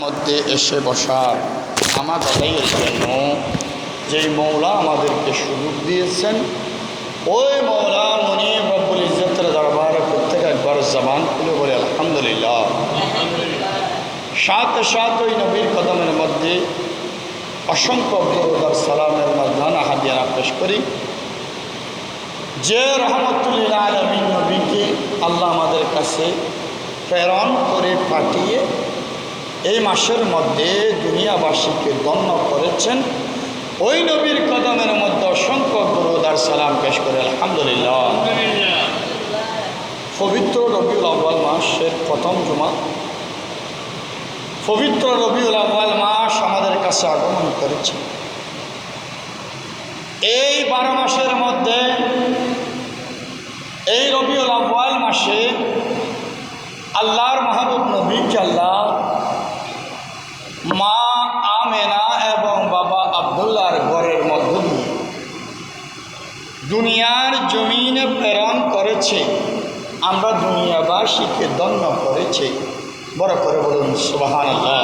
মধ্যে এসে বসার আমাদের জন্য যেই মৌলা আমাদেরকে সুযোগ দিয়েছেন, ওই মৌলা মুনিব রব্বুল ইজ্জতের দরবারে প্রত্যেক একবার জবান খুলে বলে আলহামদুলিল্লাহ। সাথে সাথে ওই নবীর কদমের মধ্যে অসংখ্য দরুদ আর সালামের মাঝখানে হাদিয়া পেশ করি, যে রহমতুল্লিল আলামিন নবীকে আল্লাহ আমাদের কাছে প্রেরণ করে পাঠিয়ে এই মাসের মধ্যে দুনিয়াবাসীকে ধন্য করেছেন, ওই নবীর কদমের মধ্যে অসংখ্য দরুদ আর সালাম পেশ করে আলহামদুলিল্লাহ। পবিত্র রবিউল আউয়াল মাসের প্রথম জুমা, পবিত্র রবিউল আউয়াল মাস আমাদের কাছে আগমন করেছে। এই 12 মাসের মধ্যে এই রবিউল আউয়াল মাসে আল্লাহর মাহবুব নবীকে আল্লাহ মা আমেনা এবং বাবা আব্দুল্লাহর ঘরের মধ্য দিয়ে দুনিয়ার জমিনে প্রেরণ করেছে। আমরা দুনিয়াবাসীকে ধন্য করেছে। বড় করে বলুন সুবহানাল্লাহ।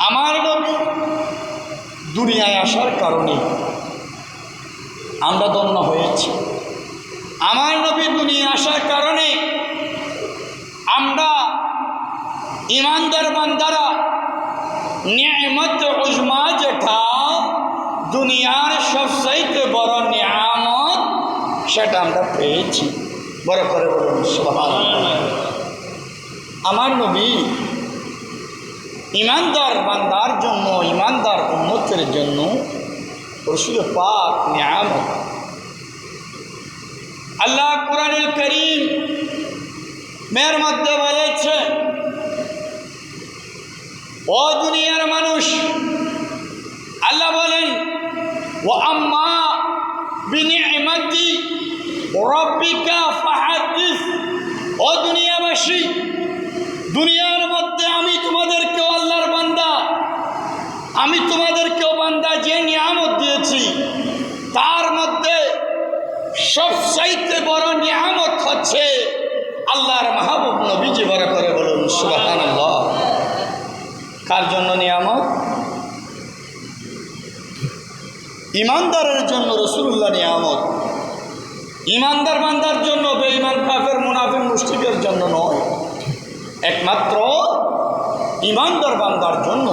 আমার নবী দুনিয়ায় আসার কারণে আমরা ধন্য হয়েছি। আমার নবী দুনিয়া আসার কারণে আমরা ইমানদার বান্দারা নিয়ামত উজমা, যেটা দুনিয়ার সবচাইতে বড় নিয়ামত, সেটা আমরা পেয়েছি। বড় করে বলুন সুবহানাল্লাহ। আমার নবী ইমানদার বান্দার জন্য, ইমানদার উম্মতের জন্য রসুল পাক নিয়ামত। আল্লাহ কুরআনুল কারীম মের মধ্যে বলেছে, ও দুনিয়ার মানুষ, আল্লাহ বলেন ওয়া আম্মা বিনিআমাতি রাব্বিকা ফাহাদ্দিস। ও দুনিয়াবাসী, দুনিয়ার মধ্যে আমি তোমাদেরকেও আল্লাহর বান্দা, আমি তোমাদেরকেও বান্দা, যে নিয়ামত দিয়েছি তার মধ্যে সবচাইতে বড় নিয়ামত হচ্ছে আল্লাহর মাহবুব নবীজি। বড় করে বলুন সুবহানাল্লাহ। কার জন্য নিয়ামত? ইমানদারের জন্য রাসূলুল্লাহ নিয়ামত। ইমানদার বান্দার জন্য, বেঈমান কাফের মুনাফিক মুশরিকের জন্য নয়, একমাত্র ইমানদার বান্দার জন্য।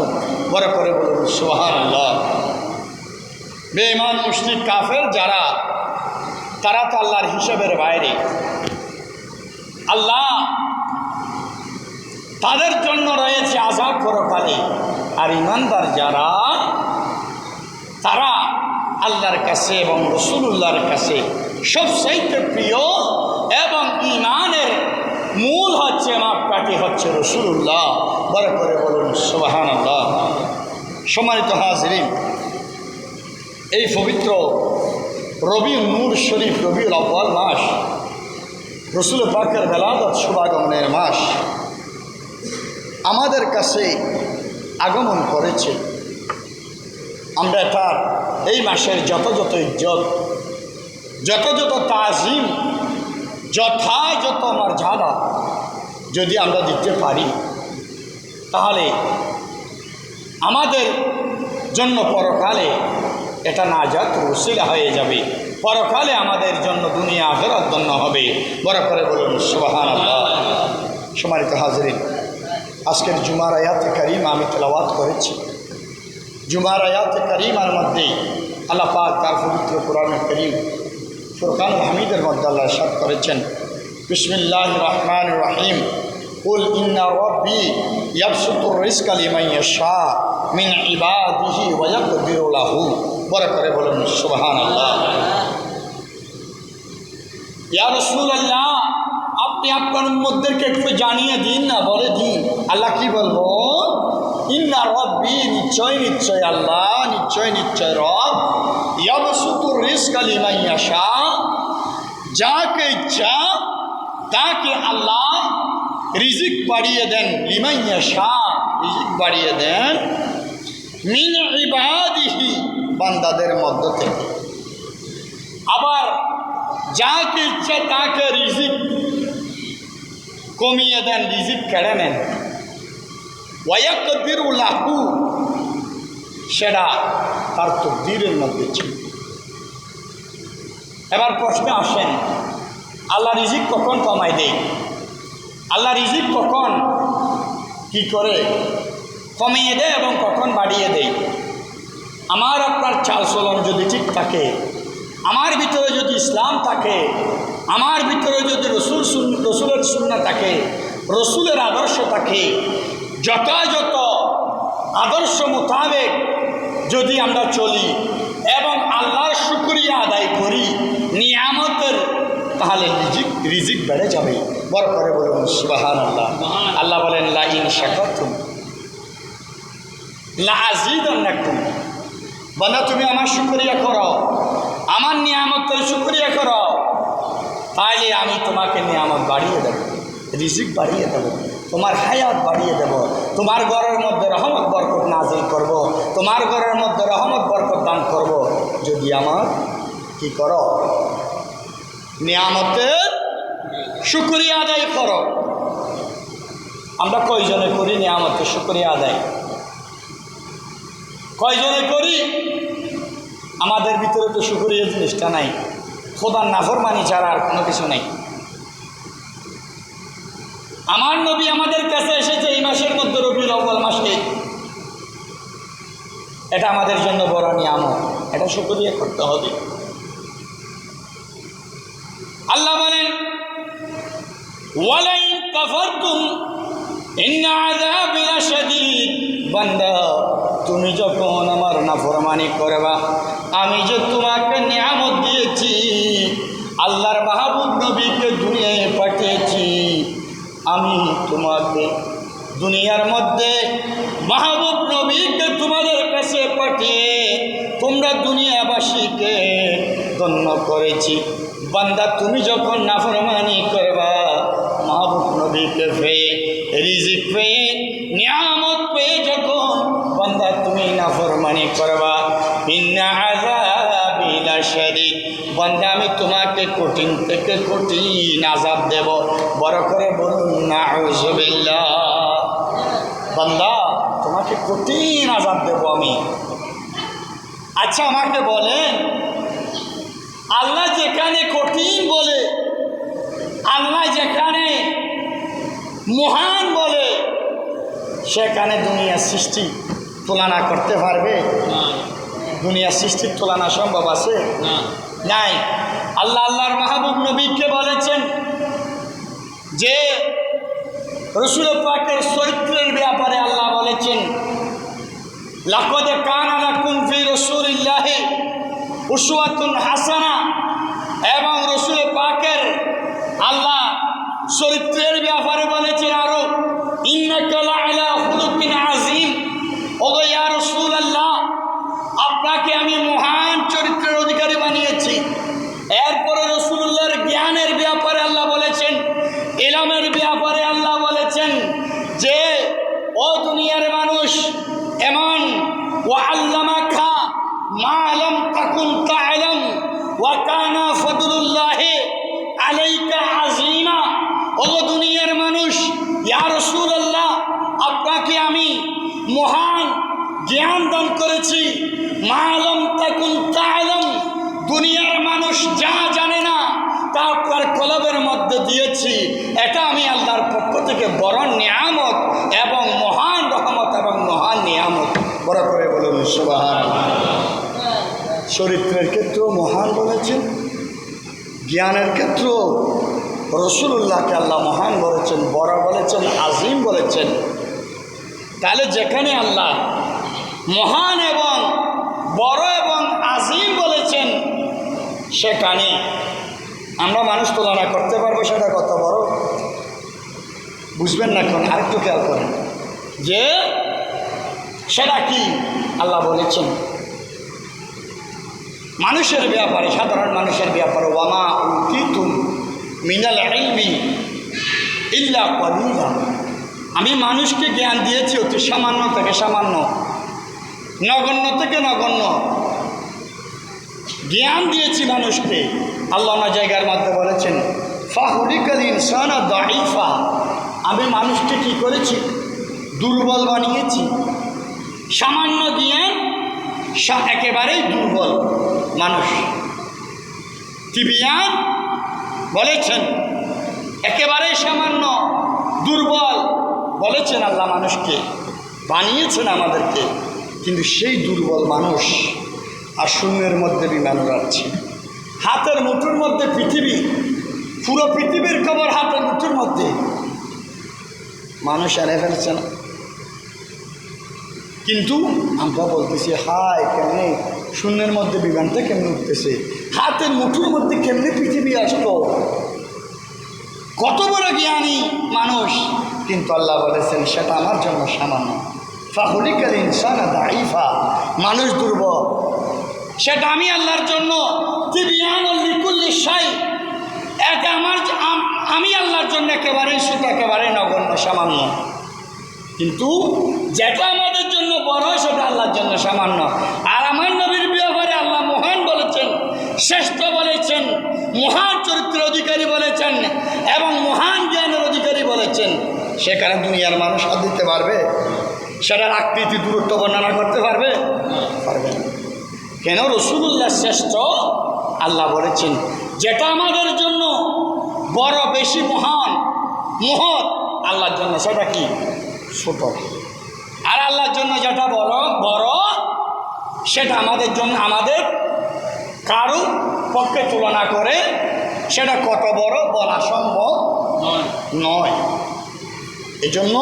বড় করে বলুন সুবহানাল্লাহ। বেঈমান মুশরিক কাফের যারা, তারা তো আল্লাহর হিসাবের বাইরে। আল্লাহ তাদের জন্য রয়েছে আযাব পরকালে। আর ইমানদার যারা, তারা আল্লাহর কাছে এবং রাসূলুল্লাহর কাছে সবচাইতে প্রিয়, এবং ঈমানের মূল হচ্ছে, মাপকাঠি হচ্ছে রাসূলুল্লাহ। বড় করে বলুন সুবহানাল্লাহ। সম্মানিত হাজিরিন, এই পবিত্র রবিউল নূর শরীফ রবিউল আউয়াল মাস রাসূল পাকের বেলাদত শুভাগমনের মাস আমাদের কাছে আগমন করেছে। আমরা তার এই মাসের যথাযথ ইজ্জত, যথাযথ তাজিম, যথাযথ মর্যাদা যদি আমরা দিতে পারি, তাহলে আমাদের জন্য পরকালে এটা নাজাত ওসিলা হয়ে যাবে। পরকালে আমাদের জন্য দুনিয়া আখিরাত ধন্য হবে। বড় করে বলুন সুবহানাল্লাহ। সম্মানিত হাজিরিন, আজকের জুমার আয়াতে কারিমা আমি তেলাওয়াত করেছি। জুমার আয়াতে কারিমার মধ্যে আল্লাহ পাক তার পবিত্র কোরআনুল কারীম ফুরকানুল হামিদের মধ্যে আল্লাহ ইরশাদ করেছেন, বিসমিল্লাহির রহমানির রহিম, কুল ইন্না রাব্বি ইয়াবসুতুর রিজকা লিমান ইয়াশা মিন ইবাদিহি ওয়া ইয়াকদিরু লাহু। বড় করে বলুন সুবহানাল্লাহ। ইয়া রাসূলুল্লাহ, আপনি আপনার উম্মতদেরকে একটু জানিয়ে দিন না, বলে দিন। আল্লাহ কি বলবো? ইন্না রাব্বি, নিশ্চয় নিশ্চয় আল্লাহ, নিশ্চয় নিশ্চয় রব, ইয়াবসুতুর রিজকা লিমান ইয়াশা, যাকে ইচ্ছা তাকে আল্লাহ রিজিক বাড়িয়ে দেন। লিমান ইয়াশা, রিজিক বাড়িয়ে দেন। মিন ইবাদিহি, বান্দাদের মধ্য থেকে। আবার যাকে ইচ্ছা তাকে রিজিক কমিয়ে দেন, রিজিক কেড়ে নেন। ওয়ায়াকদিরু লাহু, সেটা তার তকদিরের মধ্যে ছিল। এবার প্রশ্নে আসেন, আল্লাহ রিজিক কখন কমাই দেয়? আল্লাহ রিজিক কখন কি করে কমিয়ে দেয় এবং কখন বাড়িয়ে দেয়? আমার আপনার চালচলন যদি ঠিক থাকে, আমার ভিতরে যদি ইসলাম থাকে, আমার ভিতরে যদি রসুলের সুন্নাহ থাকে, রসুলের আদর্শ থাকে, যথাযথ আদর্শ মোতাবেক যদি আমরা চলি এবং আল্লাহর শুকরিয়া আদায় করি নিয়ামতের, তাহলে রিজিক বেড়ে যাবে। বড় করে বলুন সুবহানাল্লাহ। আল্লাহ বলেন লা ইন শাকারতুম লা আযীদান্নাকুম। বান্দা তুমি আমার শুকরিয়া করো, আমার নিয়ামতের শুকরিয়া করো, তাহলে আমি তোমাকে নিয়ামত বাড়িয়ে দেব, রিজিক বাড়িয়ে দেব, তোমার হায়াত বাড়িয়ে দেব, তোমার ঘরের মধ্যে রহমত বরকত নাজিল করব, তোমার ঘরের মধ্যে রহমত বরকত দান করব, যদি আমার কি করো, নিয়ামতের শুকরিয়া আদায় করো। আমরা কয়জনে করি নিয়ামতের শুকরিয়া আদায়? কয়জনে করি? আমাদের ভিতরে তো শুকরিয়া জিনিসটা নাই। খোদার নাফরমানি ছাড়া আর কোনো কিছু নেই। আমার নবী আমাদের কাছে এসেছে এই মাসের মধ্যে, রবিউল আউয়াল মাসে। এটা আমাদের জন্য বড় নিয়ামত, এটা শুকরিয়া করতে হবে। আল্লাহ বলেন ওয়ালাইন কাফারতুম ইন্না আযাবি লাশাদীদ। বান্দা তুমি যখন আমার নাফরমানি করবা, আমি যে তোমাকে নিয়ামত দিয়েছি, আল্লাহর মাহবুব নবীকে দুনিয়ায় পাঠিয়েছি, আমি তোমাকে দুনিয়ার মধ্যে মাহবুব নবীকে তোমাদের কাছে পাঠিয়ে তোমরা দুনিয়াবাসীকে ধন্য করেছি। বান্দা তুমি যখন নাফরমানি করবা, মাহবুব নবীকে পেয়ে, রিজিক পেয়ে, নিয়ামত পেয়ে যখন বান্দা তুমি নাফরমানি করবা, ইন্না আযাবি লাশাদীদ। বান্দা আমি তোমাকে কঠিন থেকে কঠিন আযাব দেব। বড় করে বলুন নাউযুবিল্লাহ। বান্দা তোমাকে কঠিন আযাব দেব আমি। আচ্ছা আমাকে বলেন, আল্লাহ যেখানে কঠিন বলে, আল্লাহ যেখানে মহান বলে, সেখানে দুনিয়ার সৃষ্টি তুলনা করতে পারবে? দুনিয়ার সৃষ্টির তুলনা সম্ভব আছে? নাই। আল্লাহ আল্লাহর মাহবুব নবীকে বলেছেন যে রাসূল পাকের চরিত্রের ব্যাপারে আল্লাহ বলেছেন লাকাদ কানা লাকুম ফি রাসূলিল্লাহি উসওয়াতুন হাসানা। এবং রাসূল পাকের আল্লাহ চরিত্রের ব্যাপারে বলেছেন আরো ইন্নাকা লাআলা খুলুকিন আযীম। ওগো ইয়া রাসূলুল্লাহ, আপনাকে আমি মহান চরিত্রের অধিকারী বানিয়েছি। এরপরে রাসূলুল্লাহর জ্ঞানের ব্যাপারে আল্লাহ বলেছেন, ইলমের ব্যাপারে আল্লাহ বলেছেন যে ও দুনিয়ার মানুষ, এমন ওয়া আল্লামাকা মা লাম তাকুন তা'লাম ওয়া কানা ফাদলুল্লাহি আলাইকা আযীমা। ওগো দুনিয়ার মানুষ, ইয়া রাসূলুল্লাহ, আপনাকে আমি মহান জ্ঞান দান করেছি। মা লাম তাকুন তা'লাম, দুনিয়ার মানুষ যা জানে না তা আপনার কলবের মধ্যে দিয়েছি। এটা আমি আল্লাহর পক্ষ থেকে বড় নিয়ামত এবং মহান রহমত এবং মহান নিয়ামত। বড় করে বলুন সুবহানাল্লাহ। চরিত্রের ক্ষেত্রেও মহান বলেছেন, জ্ঞানের ক্ষেত্রেও রাসূলুল্লাহকে আল্লাহ মহান বলেছেন, বড় বলেছেন, আজিম বলেছেন। তাহলে যেখানে আল্লাহ মহান এবং বড় এবং আজিম বলেছেন, সেখানে আমরা মানুষ তুলনা করতে পারবো সেটা কত বড়? বুঝবেন না এখন, আরেকটু খেয়াল করেন যে সেটা কি আল্লাহ বলেছেন মানুষের ব্যাপারে, সাধারণ মানুষের ব্যাপারে, ওয়ামা উতীতুম মিনাল ইলমি ইল্লা কলিলা। আমি মানুষকে জ্ঞান দিয়েছি অতি সামান্য থেকে সামান্য, নগণ্য থেকে নগণ্য জ্ঞান দিয়েছি মানুষকে। আল্লাহ অন্য জায়গার মধ্যে বলেছেন ফাহুলিকাল ইনসানা দাঈফা। আমি মানুষকে কি করেছি? দুর্বল বানিয়েছি। সামান্য জ্ঞান একেবারেই দুর্বল মানুষ। তিবিয়ান বলেছেন একেবারেই সামান্য দুর্বল বলেছেন আল্লাহ মানুষকে, বানিয়েছেন আমাদেরকে। কিন্তু সেই দুর্বল মানুষ আর শূন্যের মধ্যে বিমান উড়াচ্ছে। হাতের মুঠোর মধ্যে পৃথিবী, পুরো পৃথিবীর খবর হাতের মুঠোর মধ্যে, মানুষ এনে ফেলছে না। কিন্তু আমরা বলতেছি হায় কেমনে শূন্যের মধ্যে বিমানটা কেমনে উঠতেছে, হাতের মুঠোর মধ্যে কেমনে পৃথিবী আসলো। কত বড় জ্ঞানী মানুষ, কিন্তু আল্লাহ বলেছেন সেটা আমার জন্য সামান্য। ফাহুলিকাল ইনসান দাইফা, মানুষ দুর্বল, সেটা আমি আল্লাহর জন্য তিবিয়ানুল লিকুল্লি শাই, এটা আমি আল্লাহর জন্য একেবারেই সেটা একেবারেই নগণ্য সামান্য। কিন্তু যেটা আমাদের জন্য বড় সেটা আল্লাহর জন্য সামান্য। আর আমার নবীর ব্যাপারে আল্লাহ মহান বলেছেন, শ্রেষ্ঠ বলেছেন, মহান চরিত্রের অধিকারী বলেছেন এবং মহান জ্ঞানের অধিকারী বলেছেন। সেখানে দুনিয়ার মানুষ হাত দিতে পারবে? সেটার আকৃতি দূরত্ব বর্ণনা করতে পারবে? পারবে না। কেন? রাসূলুল্লাহ শ্রেষ্ঠ। আল্লাহ বলেছেন যেটা আমাদের জন্য বড়, বেশি মহান, মহৎ, আল্লাহর জন্য সেটা কি ছোট। আর আল্লাহর জন্য যেটা বড় বড় সেটা আমাদের জন্য, আমাদের কারো পক্ষে তুলনা করে সেটা কত বড় বলা সম্ভব নয়। এজন্য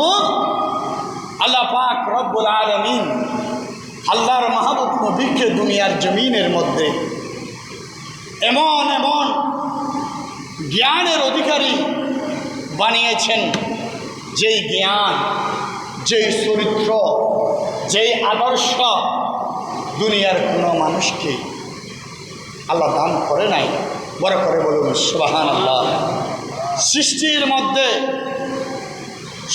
আল্লাহ পাক রব্বুল আলামিন আল্লাহর মাহবুব নবীকে দুনিয়ার জমিনের মধ্যে এমন এমন জ্ঞানের অধিকারী বানিয়েছেন, যেই জ্ঞান, যেই চরিত্র, যেই আদর্শ দুনিয়ার কোনো মানুষকে আল্লাহ দান করে নাই। বড় করে বলুন সুবহানাল্লাহ। সৃষ্টির মধ্যে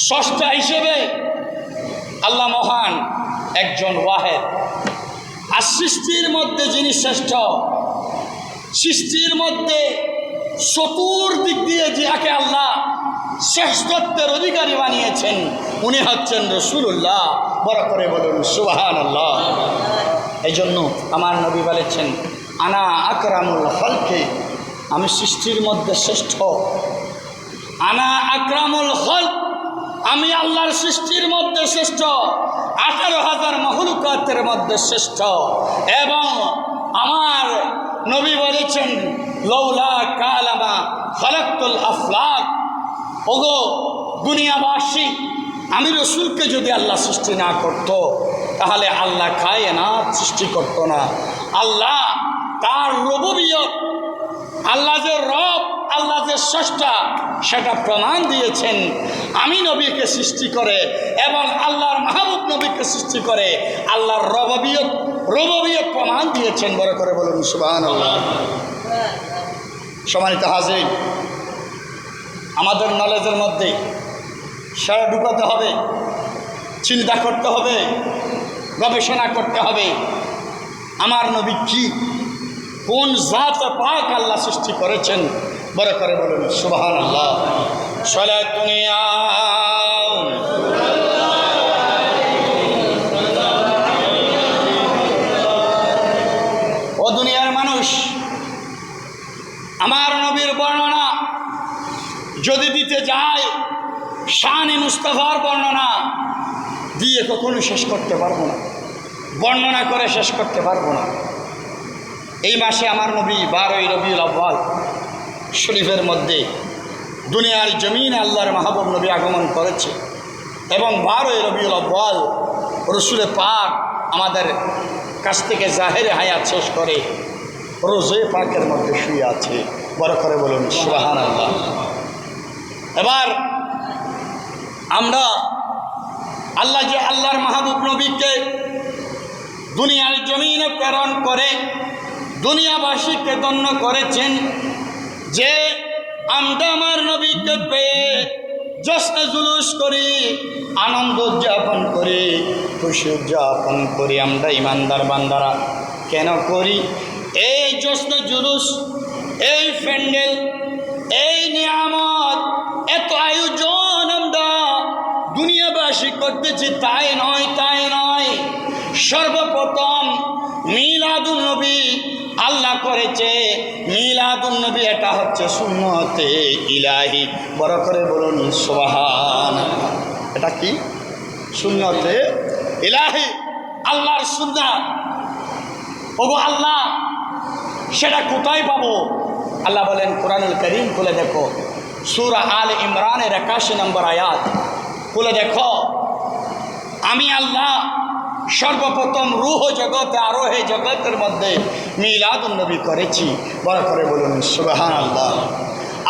স্রষ্টা হিসেবে আল্লাহ মহান, একজন ওয়াহেদ। আর সৃষ্টির মধ্যে যিনি শ্রেষ্ঠ, সৃষ্টির মধ্যে চতুর্দিক দিয়ে যাকে আল্লাহ শ্রেষ্ঠত্বের অধিকারী বানিয়েছেন, উনি হচ্ছেন রাসূলুল্লাহ। বড় করে বলুন সুবহানাল্লাহ। এই জন্য আমার নবী বলেছেন আনা আকরামুল খালকি, আমি সৃষ্টির মধ্যে শ্রেষ্ঠ। আনা আকরামুল খালক, আমি আল্লাহর সৃষ্টির মধ্যে শ্রেষ্ঠ, 18,000 মাখলুকাতের মধ্যে শ্রেষ্ঠ। এবং আমার নবী বলেছেন লাউলা কালামা খালাকতুল আফলাক, ওগো দুনিয়াবাসী, আমি রসুলকে যদি আল্লাহ সৃষ্টি না করত তাহলে আল্লাহ কায়নাত সৃষ্টি করত না। আল্লাহ তার রুবুবিয়ত, আল্লাহ যে রব, আল্লাহ যে স্রষ্টা, সেটা প্রমাণ দিয়েছেন আমি নবীকে সৃষ্টি করে এবং আল্লাহর মাহবুব নবীকে সৃষ্টি করে আল্লাহর রুবুবিয়ত প্রমাণ দিয়েছেন। বড় করে বলুন সুবহানাল্লাহ। সম্মানিত হাজির, আমাদের নলেজের মধ্যে সেটা ঢুকাতে হবে, চিন্তা করতে হবে, গবেষণা করতে হবে আমার নবী কি, কোন জাত পাক আল্লাহ সৃষ্টি করেছেন। বড় করে বলুন সুবহানাল্লাহ। সালাত দুনিয়া ও দুনিয়ার মানুষ, আমার নবীর বর্ণনা যদি দিতে যায়, শান-ই মুস্তাফার বর্ণনা দিয়ে কখনো শেষ করতে পারবো না, বর্ণনা করে শেষ করতে পারবো না। এই মাসে আমার নবী 12ই রবিউল আউয়াল শরীফের মধ্যে দুনিয়ার জমিনে আল্লাহর মাহবুব নবী আগমন করেছে এবং 12ই রবিউল আউয়াল রসুলে পাক আমাদের কাছ থেকে জাহেরে হায়াত শেষ করে রোজে পাকের মধ্যে শুয়ে আছে। বড় করে বলুন সুবহানাল্লাহ। এবার আমরা আল্লাহ যে আল্লাহর মাহবুব নবীকে দুনিয়ার জমিনে প্রেরণ করে দুনিয়াবাসীকে ধন্য করেছেন, যে আমরা আমার নবীকে পেয়ে জশ্ন জুলুস করি, আনন্দ উদযাপন করি, খুশি উদযাপন করি। আমরা ইমানদার বান্দারা কেন করি? এই জশ্ন জুলুস, এই প্যান্ডেল, এই নিয়ামত, এত আয়োজন আমরা দুনিয়াবাসী করে করতেছি তাই নয়, তাই নয়। সর্বপ্রথম মিলাদুন নবী আল্লাহ করেছে। মিলাদুন নবী এটা হচ্ছে সুন্নতে ইলাহি। বড় করে বলুন সুবহানাল্লাহ। এটা কি? সুন্নতে ইলাহি, আল্লাহর সুন্নাত। ওগো আল্লাহ, সেটা কোথায় পাবো? আল্লাহ বলেন, কোরআনুল কারীম খুলে দেখো, সূরা আলে ইমরানের 81 নম্বর আয়াত খুলে দেখো। আমি আল্লাহ সর্বপ্রথম রূহ জগতে, আরোহে জগতের মধ্যে মিলাদুন নবী করেছি। বড় করে বলুন সুবহানাল্লাহ।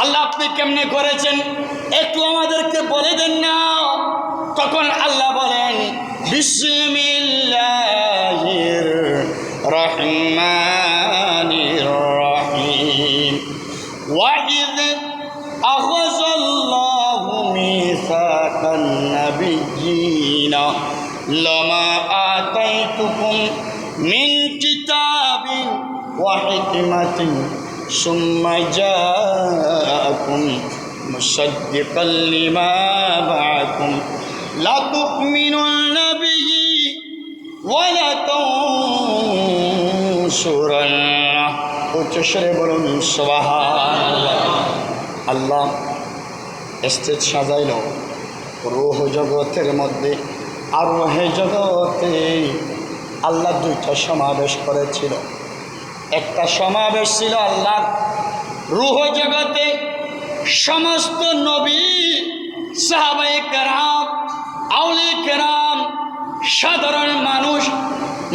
আল্লাহ আপনি কেমনে করেছেন একটু আমাদেরকে বলে দেন না। তখন আল্লাহ বলেন, বিসমিল্লাহির রহমানির রহিম। ওয়াইদ আখাযাল্লাহু মিসাকান নাবিয়্যিনা লামা আতাইতুকুম মিন কিতাবিন ওয়া হিকমাতিন সুম্মা জাআকুম মুসাদ্দিকাল লিমা মাআকুম লা তু'মিনুন্না বিহি ওয়া লা তানসুরুন্নাহ। উচ্চস্বরে বলুন সুবহানাল্লাহ। আল্লাহ স্টেজ সাজাইল রূহ জগতের মধ্যে, আরোহে জগতে আল্লাহ দুইটা সমাবেশ করেছিল। একটা সমাবেশ ছিল আল্লাহর রূহ জগতে, সমস্ত নবী, সাহাবায়ে কেরাম, আউলিয়া কেরাম, সাধারণ মানুষ,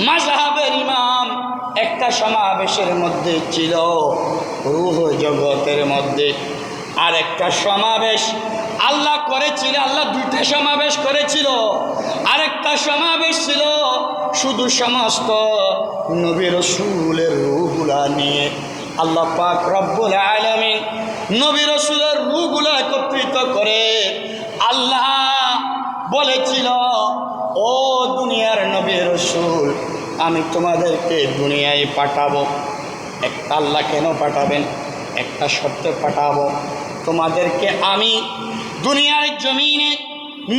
মাযহাবের ইমাম। একটা সমাবেশের মধ্যে ছিল রূহ জগতের মধ্যে। আর একটা সমাবেশ আল্লাহ করেছিল, আল্লাহ দুইটা সমাবেশ করেছিল। আরেকটা সমাবেশ ছিল শুধু সমস্ত নবী রাসূলের রূহগুলা নিয়ে। আল্লাহ পাক রব্বুল আলামিন নবী রাসূলের রূহগুলা একত্রিত করে আল্লাহ বলেছিল, ও দুনিয়ার নবী রাসূল, আমি তোমাদেরকে দুনিয়ায় পাঠাবো। একটা আল্লাহ কেন পাঠাবেন? একটা শর্তে পাঠাবো, তোমাদেরকে আমি দুনিয়ার জমিনে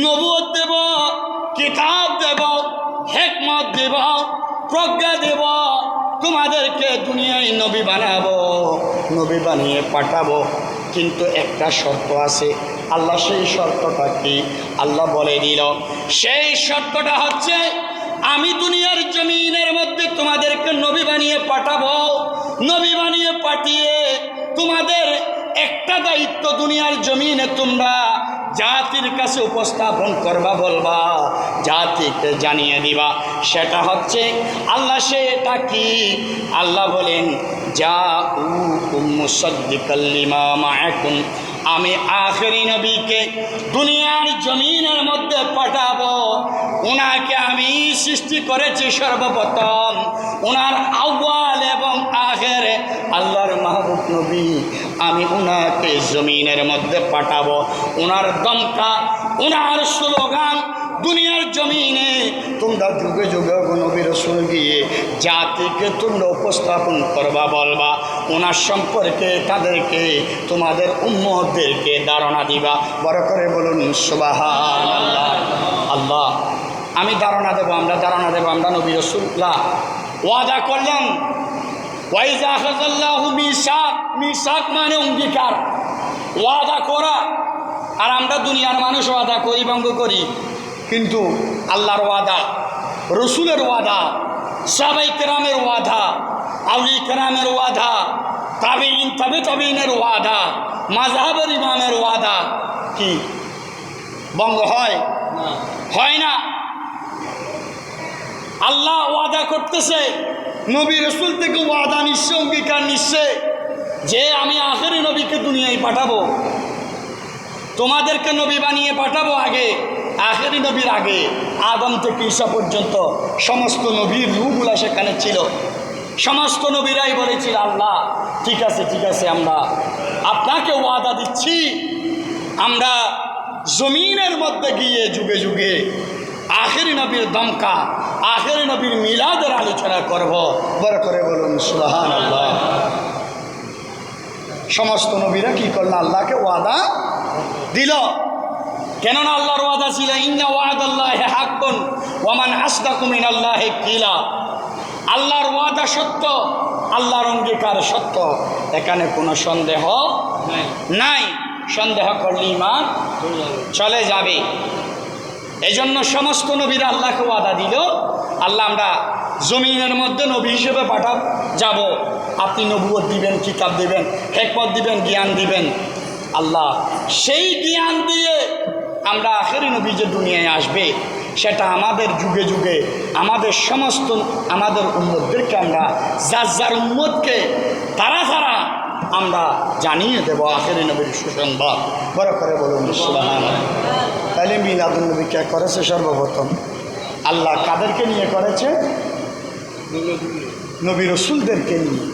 নবুয়ত দেব, কিতাব দেব, হিকমত দেব, প্রজ্ঞা দেব, তোমাদেরকে দুনিয়ায় নবী বানাবো, নবী বানিয়ে পাঠাবো। কিন্তু একটা শর্ত আছে। আল্লাহ সেই শর্তটা কি? আল্লাহ বলে দিল, সেই শর্তটা হচ্ছে, আমি দুনিয়ার জমিনের মধ্যে তোমাদেরকে নবী বানিয়ে পাঠাবো। নবী বানিয়ে পাঠিয়ে তোমাদের একটা দায়িত্ব, দুনিয়ার জমিনে তোমরা জাতির কাছে উপস্থাপন করবা, বলবা, জাতিকে জানিয়ে দিবা। সেটা হচ্ছে আল্লাহ, সেটা কি? আল্লাহ বলেন, জাউকুম মুসাদ্দিকাল লিমা মাআকুম। আমি আখেরি নবীকে দুনিয়ার জমিনের মধ্যে পাঠাবো। ওনাকে আমি সৃষ্টি করেছি সর্বপ্রথম। ওনার আউয়াল এবং আখের আল্লাহর মাহবুব নবী, আমি ওনাকে জমিনের মধ্যে পাঠাবো। ওনার দমকা, ওনার স্লোগান দুনিয়ার জমিনে তোমরা যুগে যুগে নবী রাসূল গিয়ে জাতিকে তোমরা উপস্থাপন করবা, বলবা, ওনার সম্পর্কে তাদেরকে, তোমাদের উম্মতদেরকে ধারণা দিবা। বড় করে বলুন সুবহানাল্লাহ। আল্লাহ আমি ধারণা দেব, আমরা ধারণা দেব, আমরা নবী রাসূলুল্লাহ ওয়াদা করলাম। ওয়াইজা আখাযাল্লাহু মিসাক, মিসাক মানে অঙ্গীকার, ওয়াদা করা। আর আমরা দুনিয়ার মানুষ ওয়াদা করি, ভঙ্গ করি। কিন্তু আল্লাহর ওয়াদা, রসুলের ওয়াদা, সাহাবায়ে কেরামের ওয়াদা, আউলিয়া কেরামের ওয়াদা, তাবেঈন, তাবেঈনের ওয়াদা, মাযহাবের ইমামের ওয়াদা কি ভঙ্গ হয়? হয় না। আল্লাহ ওয়াদা করতেছে, নবী রাসূল থেকে ওয়াদা নিচ্ছে, অঙ্গীকার নিচ্ছে যে আমি আখেরি নবীকে দুনিয়ায় পাঠাবো, তোমাদেরকে নবী বানিয়ে পাঠাবো। আগে আখেরি নবীর আগে আদম থেকে ঈসা পর্যন্ত সমস্ত নবীর রূহগুলা সেখানে ছিল। সমস্ত নবীরাই বলেছিল, আল্লাহ ঠিক আছে, ঠিক আছে, আমরা আপনাকে ওয়াদা দিচ্ছি, আমরা জমিনের মধ্যে গিয়ে যুগে যুগে আখেরি নবীর দমকা, আখেরি নবীর মিলাদের আলোচনা করব। বড় করে বলুন সুবহানাল্লাহ। সমস্ত নবীরা কি করল? আল্লাহকে ওয়াদা দিল। কেননা আল্লাহর ওয়াদা ছিল ইন্না ওয়াদাল্লাহি হাক্কুন ওয়া মান আসদাকু মিনাল্লাহি কিলা। আল্লাহর ওয়াদা সত্য, আল্লাহর অঙ্গীকার সত্য, এখানে কোনো সন্দেহ নাই। সন্দেহ করলে ঈমান চলে যাবে। এই জন্য সমস্ত নবীরা আল্লাহকে ওয়াদা দিল, আল্লাহ আমরা জমিনের মধ্যে নবী হিসেবে যাব, আপনি নবুয়ত দিবেন, কিতাব দিবেন, হিকমত দিবেন, জ্ঞান দিবেন। আল্লাহ সেই জ্ঞান দিয়ে আমরা আখেরি নবী যে দুনিয়ায় আসবে সেটা আমাদের যুগে যুগে আমাদের উম্মতদেরকে আমরা যার উম্মতকে তারা আমরা জানিয়ে দেব আখেরি নবীর সুসংবাদ। বড় করে বলুন সুবহানাল্লাহ। তাহলে মিলাদুন নবী কে করেছে? সর্বপ্রথম আল্লাহ কাদেরকে নিয়ে করেছে? নবী রসুলদেরকে নিয়ে।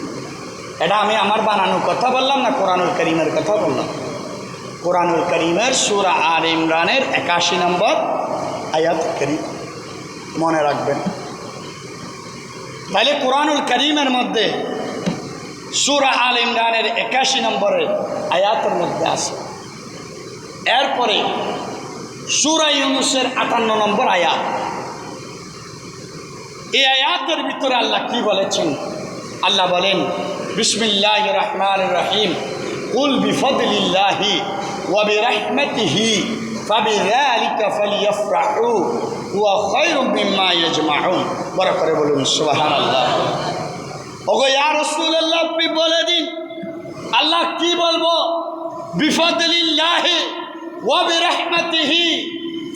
এটা আমি আমার বানানোর কথা বললাম না কোরআনুল কারীমের কথা বললাম? কোরআনুল কারীমের সূরা আলে ইমরানের 81 নম্বর আয়াত কারীম মনে রাখবেন। তাহলে কোরআনুল কারীমের মধ্যে সূরা আলে ইমরানের 81 নম্বরের আয়াতের মধ্যে আছে। এরপরে সূরা ইউনূসের 58 নম্বর আয়াত। এই আয়াতের ভিতরে আল্লাহ কি বলেছেন? আল্লাহ বলেন বিসমিল্লাহির রহমানির রহিম কুল বিফদলিল্লাহি ওয়া বিরহমাতিহি ফাবিযালিকা ফালইফরাহু হুয়া খায়রুম মিম্মা ইয়াজমাউন। বড় করে বলুন সুবহানাল্লাহ। ওগো ইয়া রাসূলুল্লাহ, আপনি বলে দিন আল্লাহ কি বলবো? বিফদলিল্লাহি ওয়া বিরহমাতিহি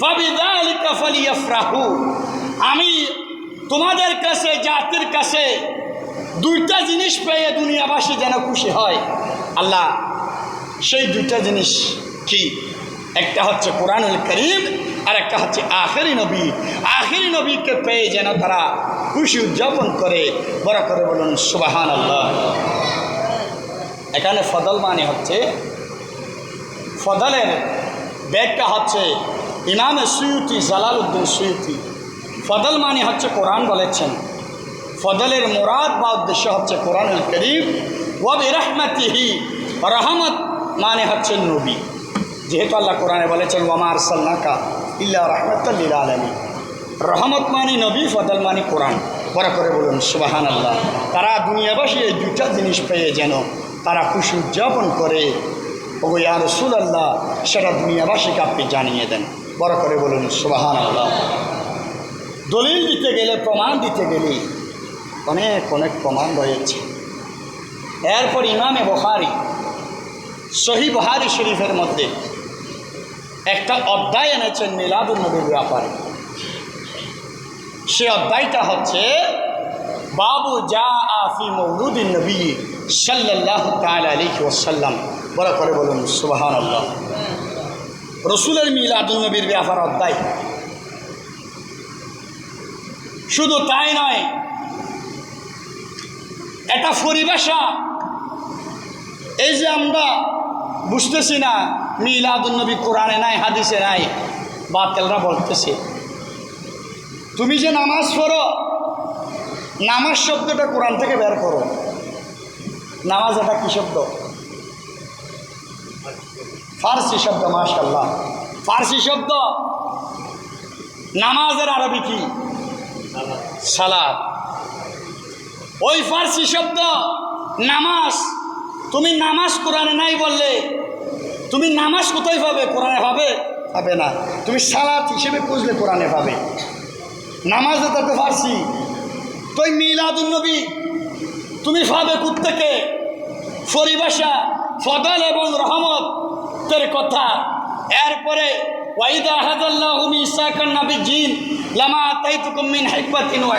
ফাবিযালিকা ফালইফরাহু। আমি তোমাদের কাছে, জাতির কাছে দুইটা জিনিস পেয়ে দুনিয়াবাসী যেন খুশি হয়। আল্লাহ সেই দুইটা জিনিস কি? একটা হচ্ছে কোরআনুল কারীম, আর একটা হচ্ছে আখেরি নবী। আখেরি নবীকে পেয়ে যেন তারা খুশি উদযাপন করে। বড় করে বলুন সুবহানাল্লাহ। এখানে ফদল মানে হচ্ছে, ফদলের ব্যাখ্যা হচ্ছে ইমাম সুয়ুতি, জালালউদ্দিন সুয়ুতি। ফদল মানে হচ্ছে কোরআন বলেছেন, ফদলের মুরাদ বা উদ্দেশ্য হচ্ছে কোরআনুল কারীম। ওয়া বিরহমাতিহি, রহমত মানে হচ্ছে নবী। যেহেতু আল্লাহ কোরআনে বলেছেন ওয়া মা আরসালনাকা ইল্লা রাহমাতাল লিল আলামিন। রহমত মানে নবী, ফদল মানে কোরআন। বড় করে বলুন সুবহানাল্লাহ। তারা দুনিয়াবাসী এই দুইটা জিনিস পেয়ে যেন তারা খুশি উদযাপন করে। ওগো ইয়া রাসূলুল্লাহ, সেটা দুনিয়াবাসীকে আপনি জানিয়ে দেন। বড় করে বলুন সুবহানাল্লাহ। দলিল দিতে গেলে, প্রমাণ দিতে গেলে অনেক অনেক প্রমাণ রয়েছে। এরপর ইমামে বুখারী সহিহ বুখারী শরীফের মধ্যে একটা অধ্যায় এনেছেন মিলাদুন নবীর ব্যাপারে। সে অধ্যায়টা হচ্ছে বাবু জাআ ফি মওলুদিন নবী সাল্লাল্লাহু তাআলা আলাইহি ওয়াসাল্লাম। বড় করে বলুন সুবহানাল্লাহ। রসুলের মিলাদুন নবীর ব্যাপার অধ্যায়। শুধু তাই নয়, এটা পরিভাষা। এই যে আমরা বুঝতেছি না মিলাদুন নবী কোরআনে নাই, হাদিসে নাই, বাতিলরা বলতেছে তুমি যে নামাজ পড়ো, নামাজ শব্দটা কোরআন থেকে বের করো। নামাজ এটা কি শব্দ? ফার্সি শব্দ। মাশাআল্লাহ, ফার্সি শব্দ। নামাজের আরবি কি? সালাত। ওই ফার্সি শব্দ নামাজ, তুমি নামাজ কোরআনে নাই বললে তুমি নামাজ কোথায় পাবে? কোরআনে পাবে? পাবে না। তুমি সালাত হিসেবে বুঝলে কোরআনে পাবে। নামাজ এটা তো ফার্সি। তো মিলাদুন নবী তুমি পাবে কোত্থেকে? পরিভাষা, ফদল এবং রহমতের কথা। এরপরে ওয়াইদা আহাদাল্লাহু মিসাকান নাবিয়্যিন লামা আতাইতুকুম মিন হিকমাতিন ওয়া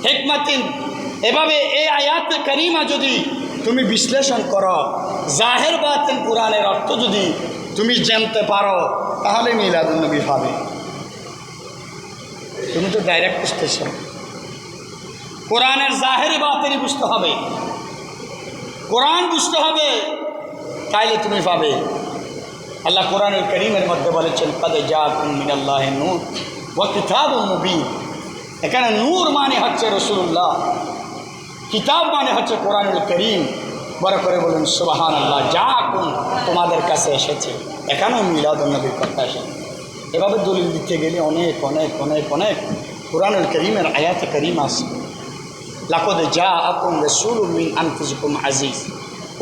হিকমাতিন। এভাবে এই আয়াত কারিমা যদি তুমি বিশ্লেষণ করো, জাহের বাতিন কোরআনের অর্থ যদি তুমি জানতে পারো, তাহলে মিলাদুন নবী পাবে। তুমি তো ডাইরেক্ট বুঝতেছ, কোরআনের জাহেরি বাতিনি বুঝতে হবে, কোরআন বুঝতে হবে, তাইলে তুমি পাবে। আল্লাহ কোরআনুল কারীমের মধ্যে বলেছেন কাদ জাআকুম মিনাল্লাহি নূর ওয়া কিতাবুম মুবিন। এখানে নূর মানে হচ্ছে রাসূলুল্লাহ, কিতাব মানে হচ্ছে কোরআনুল কারীম। বড় করে বলুন সুবহানাল্লাহ। জাআকুম তোমাদের কাছে এসেছে, এখানেও মিলাদুন নবীর কথা এসেছে। এভাবে দলিল দিতে গেলে অনেক অনেক অনেক অনেক কুরআনুল কারীমের আয়াতে কারীম আছে। লাকাদ জাআকুম রাসূলুম মিন আনফুসিকুম আজিজ,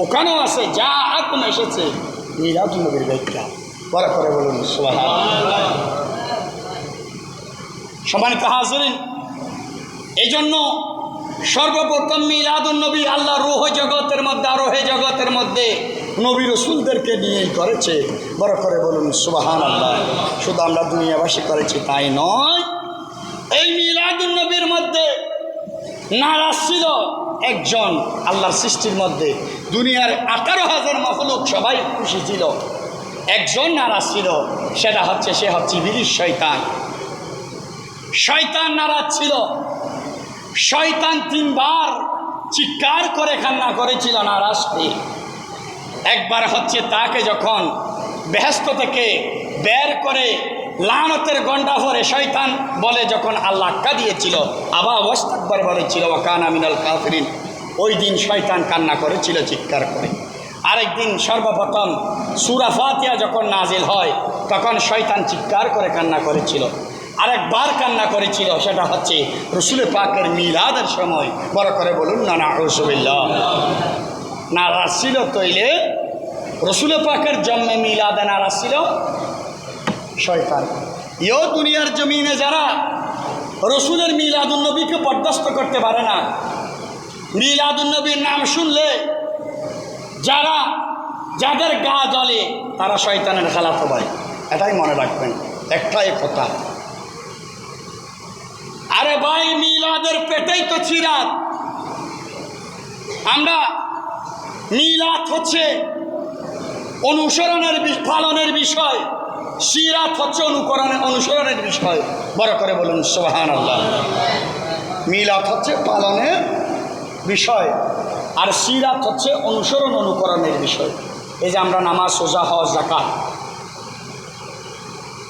ওখানেও আছে জাআকুম এসেছে মিলাদুন নবীর ব্যাখ্যা। বড় করে বলুন সুবহানাল্লাহ। সম্মানিত হাজিরিন, এই জন্য সর্বপ্রথম মিলাদুন নবী আল্লাহ রূহ জগতের মধ্যে আরোহে জগতের মধ্যে নবী রসুলদেরকে নিয়েই করেছে। বড় করে বলুন সুবহানাল্লাহ। শুধু আমরা দুনিয়াবাসী করেছি তাই নয়, এই মিলাদুন নবীর মধ্যে নারাজ ছিল একজন আল্লাহর সৃষ্টির মধ্যে। দুনিয়ার 18,000 মাখলুক সবাই খুশি ছিল, একজন নারাজ ছিল, সেটা হচ্ছে সে হচ্ছে ইবলিস, শয়তান। শয়তান নারাজ ছিল। শয়তান 3 বার চিৎকার করে কান্না করেছিল নারাজ হয়ে। একবার হচ্ছে তাকে যখন বেহেশত থেকে বের করে লানতের গন্ডা ভরে শয়তান বলে যখন আল্লাহ আক্কা দিয়েছিল, আবা ওয়াস্তাকবার বলেছিল ওয়া কানা মিনাল কাফিরিন, ওই দিন শয়তান কান্না করেছিল চিৎকার করে। আরেকদিন সর্বপ্রথম সূরা ফাতিহা যখন নাজিল হয় তখন শয়তান চিৎকার করে কান্না করেছিল। আরেকবার কান্না করেছিল, সেটা হচ্ছে রসুল পাকের মিলাদের সময়। বড় করে বলুন না নাউযুবিল্লাহ। নারাজ ছিল তৈলে রসুল পাকের জন্মে মিলাদে নারাজ ছিল শয়তান। দুনিয়ার জমিনে যারা রসুলের মিলাদুন নবীকে বরদাস্ত করতে পারে না, মিলাদুন নবীর নাম শুনলে যাদের গা জ্বলে তারা শয়তানের খালাতো ভাই, এটাই মনে রাখবেন। একটাই কথা, আরে ভাই মিলাদের পেটেই তো চিরাত। আমরা মিলাদ হচ্ছে অনুসরণের পালনের বিষয়, সিরাত হচ্ছে অনুসরণের বিষয়। বড় করে বলুন সুবহানাল্লাহ। মিলাদ হচ্ছে পালনের বিষয় আর সিরাত হচ্ছে অনুকরণের বিষয়। এই যে আমরা নামাজ, রোজা, হজ, যাকাত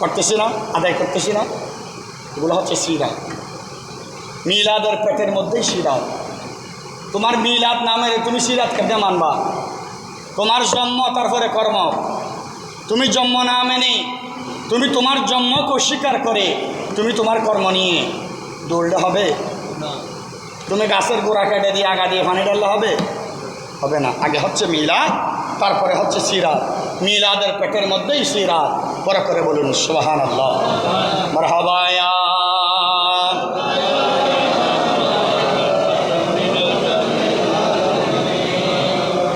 করতেছি না, আদায় করতেছি না, এগুলো হচ্ছে সিরাত। মিলাদের পেটের মধ্যেই সিরাত। তোমার মিলাদ নামের তুমি সিরাত কেমনে মানবা? তোমার জন্ম তারপরে কর্ম। তুমি জন্ম না মেনে, তুমি তোমার জন্মকে অস্বীকার করে তুমি তোমার কর্ম নিয়ে দৌড়লে হবে? তুমি গাছের গোড়া কেটে দিয়ে আগা দিয়ে পানি ঢাললে হবে? হবে না। আগে হচ্ছে মিলাদ, তারপরে হচ্ছে সিরাত। মিলাদের পেটের মধ্যেই সিরাত। বড় করে বলুন সুবহানাল্লাহ। মারহাবা ইয়া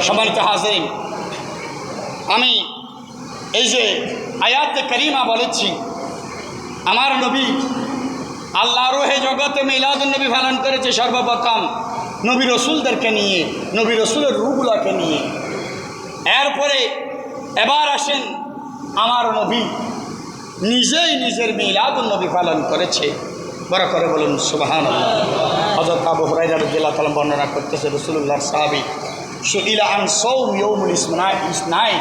সম্মানিত হাজিরিন, আমি এই যে আয়াতে কারিমা বলেছি, আমার নবী আল্লাহ রোহে জগতে মিলাদুন নবী পালন করেছে সর্বপ্রথম নবী রসুলদেরকে নিয়ে, নবী রসুলের রূহগুলোকে নিয়ে। এরপরে এবার আসেন আমার নবী নিজেই নিজের মিলাদুন নবী পালন করেছে। বড় করে বলুন সুবহানাল্লাহ। হযরত আবু হুরায়রা রাদিয়াল্লাহু তাআলা বর্ণনা করতেছে, রাসূলুল্লাহ সাহাবী সুইলা আন সাওম ইয়াউমুল ইসনাইন,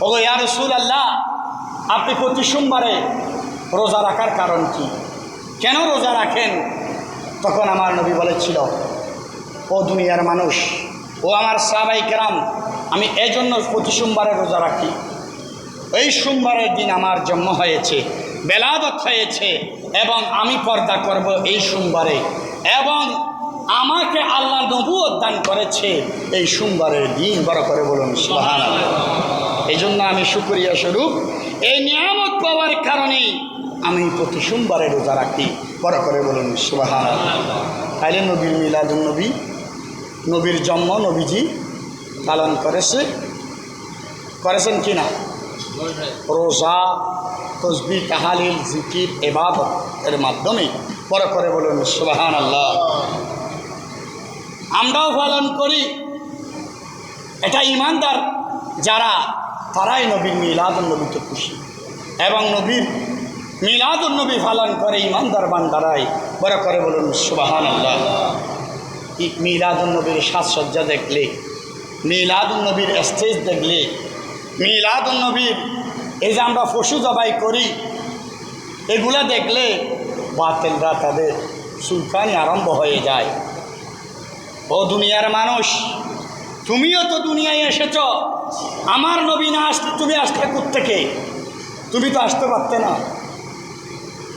ওগো ইয়া রাসূলুল্লাহ, আপনি প্রতি সোমবারে রোজা রাখার কারণ কি? কেন রোজা রাখেন? তখন আমার নবী বলেছিল, ও দুনিয়ার মানুষ, ও আমার সাহাবায়ে কেরাম, আমি এই জন্য প্রতি সোমবারে রোজা রাখি। এই সোমবারের দিন আমার জন্ম হয়েছে, বেলাদত হয়েছে, এবং আমি পর্দা করব এই সোমবারে, এবং আমাকে আল্লাহ নবুয়ত দান করেছে এই সোমবারের দিন। বড় করে বলুন সুবহানাল্লাহ। এই জন্য আমি শুকরিয়া স্বরূপ এই নিয়ামত পাওয়ার কারণেই আমি প্রতি সোমবারে রোজা রাখি। বড় করে বলুন সুবহানাল্লাহ। তাইলে নবীর মিলাদুন নবী, নবীর জন্ম নবীজি পালন করেছেন কি না? রোজা, তসবিহ, তাহলিল, জিকির, ইবাদত এর মাধ্যমে। বড় করে বলুন সুবহানাল্লাহ। আমরাও পালন করি, এটা ইমানদার যারা তারাই নবীর মিলাদুন নবীতে খুশি, এবং নবীর মিলাদুন নবী পালন করে ইমানদার বান্দারাই। বড় করে বলুন সুবহানাল্লাহ। মিলাদুন নবীর সাজসজ্জা দেখলে, মিলাদুন নবীর স্টেজ দেখলে, মিলাদুন নবীর এই যে আমরা পশু জবাই করি এগুলা দেখলে বাতিলরা তাদের সুলতানি আরম্ভ হয়ে যায়। ও দুনিয়ার মানুষ, তুমিও তো দুনিয়ায় এসেছ, আমার নবী না আসলে তুমি আসতে কোত্থেকে? তুমি তো আসতে পারতে না।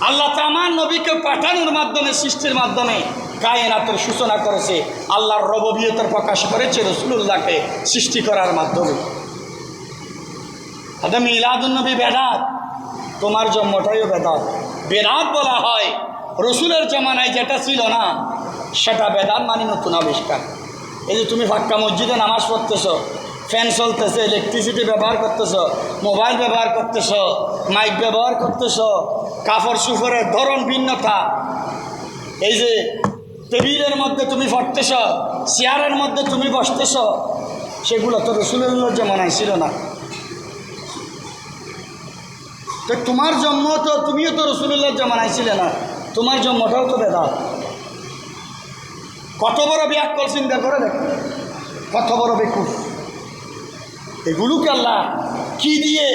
আল্লাহ তো আমার নবীকে পাঠানোর মাধ্যমে, সৃষ্টির মাধ্যমে কায়নাতের সূচনা করেছে, আল্লাহর রববিয়তের প্রকাশ করেছে রাসূলুল্লাহকে সৃষ্টি করার মাধ্যমে। তাহলে মিলাদুন্নবী বেদাত, তোমার জন্মটাইও বেদাত। বেদাত বলা হয় রসুলের জমানায় যেটা ছিল না সেটা বেদাত, মানে নতুন আবিষ্কার। এই যে তুমি ফাক্কা মসজিদে নামাজ পড়তেছ, ফ্যান চলতেছে, ইলেকট্রিসিটি ব্যবহার করতেছ, মোবাইল ব্যবহার করতেছ, মাইক ব্যবহার করতেছ, কাপড় সুফরের ধরন ভিন্নতা, এই যে টেবিলের মধ্যে তুমি পড়তেছ, চেয়ারের মধ্যে তুমি বসতেছ, সেগুলো তো রসুলের জমানায় ছিল না। তো তোমার জন্ম তো, তুমিও তো রসুলুল্লাহর জমানায় ছিলে না, তোমার জন্মটাও তো বেদাত। কত বড় ব্যাকল চিন্তা করে দেখ, কত বড় বেকুফ। এগুলোকে আল্লাহ কি দিয়ে,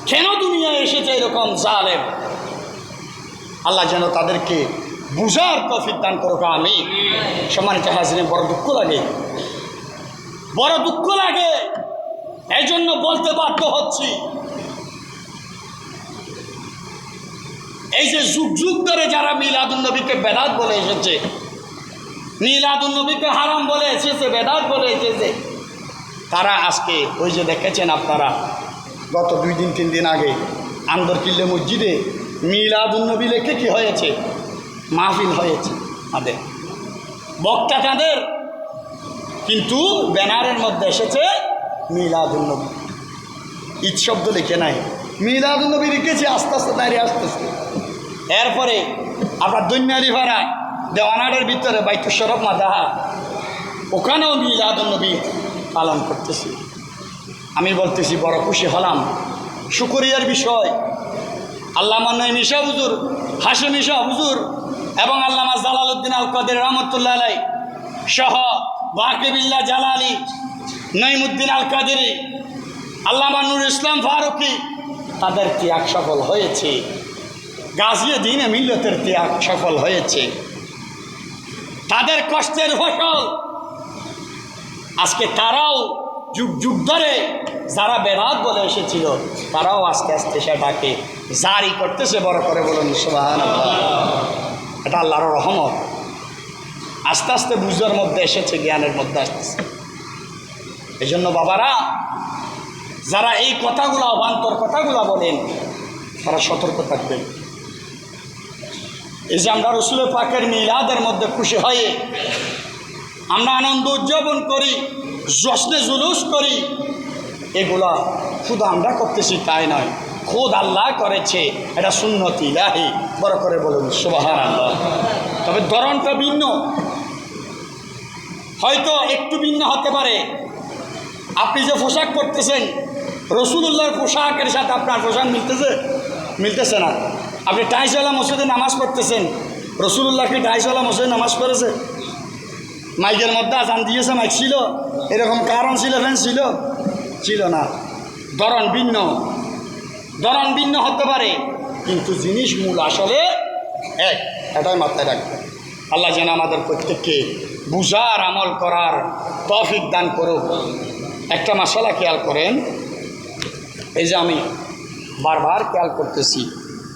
কেন দুনিয়ায় এসেছে এরকম জালেম, আল্লাহ যেন তাদেরকে বুঝার তৌফিক দান করুক। আমি সম্মানিত হাজিরিন, বড় দুঃখ লাগে, বড় দুঃখ লাগে, এই জন্য বলতে বাধ্য হচ্ছি। এই যে যুগ যুগ ধরে যারা মিলাদুন্নবীকে বেদাত বলে এসেছে, মিলাদুন্নবীকে হারাম বলে এসেছে, বেদাত বলে এসেছে, তারা আজকে ওই যে দেখেছেন আপনারা গত 2-3 দিন আগে আন্দরকিল্লে মসজিদে মিলাদুন্নবী লেখে কি হয়েছে, মাহফিল হয়েছে তাদের, বক্তা তাদের, কিন্তু ব্যানারের মধ্যে এসেছে মিলাদুন্নবী, ঈদ শব্দ লিখে নাই, মিলাদুন্নবী লিখেছে। আস্তে আস্তে দাঁড়িয়ে আসতেছে। এরপরে আপনার দৈন্যালি ভাড়ায় দেওয়ানাডের ভিতরে বাইতুল শরফ মাদাহা, ওখানেও মিলাদুন্নবী পালন করতেছি। আমি বলতেছি বড় খুশি হলাম, শুকরিয়ার বিষয়। আল্লামা নঈমী শাহ হুজুর, হাশেমী শাহ হুজুর এবং আল্লামা জালালউদ্দিন আল কাদের রহমতুল্লাহ আলাইহি সহ ওয়াকিবুল্লাহ জালালি, নঈমুদ্দিন আল কাদেরী, আল্লামা নুর ইসলাম ফারুকী, তাদের ত্যাগ সফল হয়েছে। গাজিয়ে দিনে মিল্লতের ত্যাগ সফল হয়েছে। তাদের কষ্টের ফসল আজকে তারাও যুগ যুগ ধরে যারা বেদাত বলে এসেছিল, তারাও আস্তে আস্তে সেটাকে জারি করতেছে। বড় করে বলুন সুবহানাল্লাহ। এটা আল্লাহর রহমত। আস্তে আস্তে বুঝার মধ্যে এসেছে, জ্ঞানের মধ্যে আসতেছে। এই জন্য বাবারা, যারা এই কথাগুলো, অবান্তর কথাগুলো বলেন, তারা সতর্ক থাকবেন। এই যে আমরা রসুল পাকের মিলাদের মধ্যে খুশি হয়ে আমরা আনন্দ উদযাপন করি, জশ্নে জুলুস করি, এগুলা শুধু আমরা করতেছি তাই নয়, খোদ আল্লাহ করেছে। এটা সুন্নতি ইলাহি। বড় করে বলুন সুবহানাল্লাহ। তবে ধরনটা ভিন্ন, হয়তো একটু ভিন্ন হতে পারে। আপনি যে পোশাক করতেছেন, রসুলুল্লাহর পোশাকের সাথে আপনার পোশাক মিলতেছে না। আপনি টাইসওয়ালা মসজিদে নামাজ পড়তেছেন, রসুলুল্লাহ কি টাইসওয়ালা মসজিদে নামাজ পড়েছে? মাইকের মধ্যে আজান দিয়েছে, মাইক ছিল, এরকম কারণ ছিল, ফ্যান ছিল না। ধরন ভিন্ন, ধরন ভিন্ন হতে পারে, কিন্তু জিনিস মূল আসলে এক। এটাই মাথায় রাখবেন। আল্লাহ যেন আমাদের প্রত্যেককে বুঝার, আমল করার তৌফিক দান করুক। একটা মাসালা খেয়াল করেন, এই যে আমি বারবার খেয়াল করতেছি,